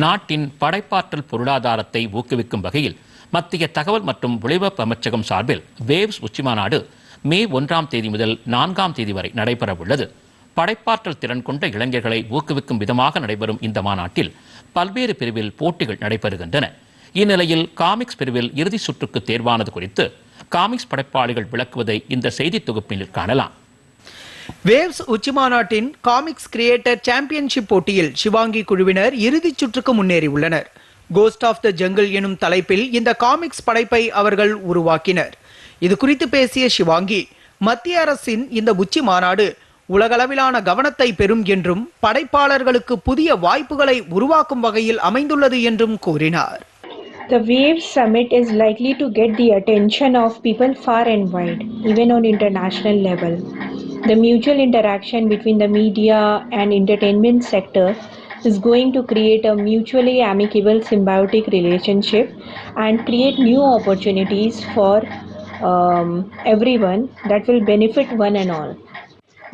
நாட்டின் படைப்பாற்றல் பொருளாதாரத்தை ஊக்குவிக்கும் வகையில் மத்திய தகவல் மற்றும் ஒலிபரப்பு அமைச்சகம் சார்பில் வேவ்ஸ் உச்சிமாநாடு மே 1ஆம் தேதி முதல் 4ஆம் தேதி வரை நடைபெறவுள்ளது. படைப்பாற்றல் திறன் கொண்ட இளைஞர்களை ஊக்குவிக்கும் விதமாக நடைபெறும் இந்த மாநாட்டில் பல்வேறு பிரிவில் போட்டிகள் நடைபெறுகின்றன. இந்நிலையில் காமிக்ஸ் பிரிவில் இறுதி சுற்றுக்கு தேர்வானது குறித்து காமிக்ஸ் படைப்பாளிகள் விளக்குவதை இந்த செய்தி தொகுப்பில் காணலாம். வேவ்ஸ் உச்சிமாநாட்டின் காமிக்ஸ் கிரியேட்டர் சாம்பியன்ஷிப் போட்டியில் சிவாங்கி குழுவினர் இறுதிச் சுற்றுக்கு முன்னேறியுள்ளனர். கோஸ்ட் ஆஃப் த ஜங்கிள் எனும் தலைப்பில் இந்த காமிக்ஸ் படைப்பை அவர்கள் உருவாக்கினர். இது குறித்து பேசிய சிவாங்கி, மத்திய அரசின் இந்த உச்சி மாநாடு உலகளவிலான கவனத்தை பெறும் என்றும் படைப்பாளர்களுக்கு புதிய வாய்ப்புகளை உருவாக்கும் வகையில் அமைந்துள்ளது என்றும் கூறினார். The Waves Summit is likely to get the attention of people far and wide, even on international level. The mutual interaction between the media and entertainment sector is going to create a mutually amicable symbiotic relationship and create new opportunities for everyone that will benefit one and all.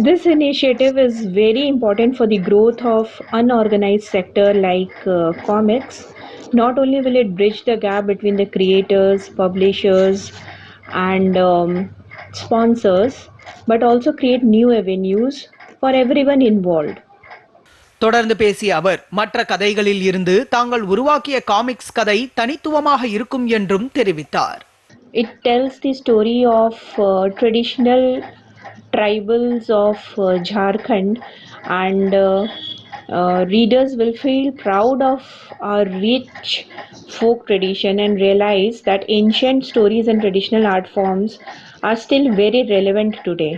This initiative is very important for the growth of unorganized sector like comics. Not only will it bridge the gap between the creators, publishers and sponsors, but also create new avenues for everyone involved. தொடர்ந்து பேசிய அவர், மற்ற கதைகளில் இருந்து தாங்கள் உருவாக்கிய comics கதை தனித்துவமாக இருக்கும் என்றும் தெரிவித்தார். It tells the story of traditional tribals of Jharkhand and readers will feel proud of our rich folk tradition and realize that ancient stories and traditional art forms are still very relevant today.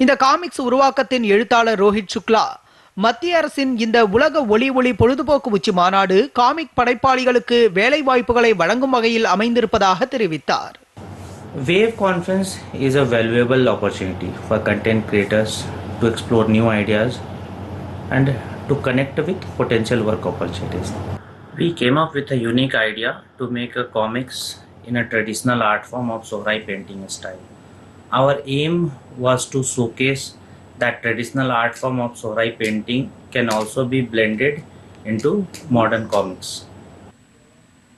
இந்த comics உருவாக்கத்தின் எழுத்தாளர் ரோஹித் சுக்லா, மத்திய அரசின் இந்த உலக ஒளி பொழுதுபோக்கு உச்சி மாநாடு காமிக் படைப்பாளிகளுக்கு வேலை வாய்ப்புகளை வழங்கும் வகையில் அமைந்திருப்பதாக தெரிவித்தார். Wave Conference is a valuable opportunity for content creators to explore new ideas and to connect with potential work opportunities. We came up with a unique idea to make a comics in a traditional art form of Sohrai painting style. Our aim was to showcase that traditional art form of Sohrai painting can also be blended into modern comics.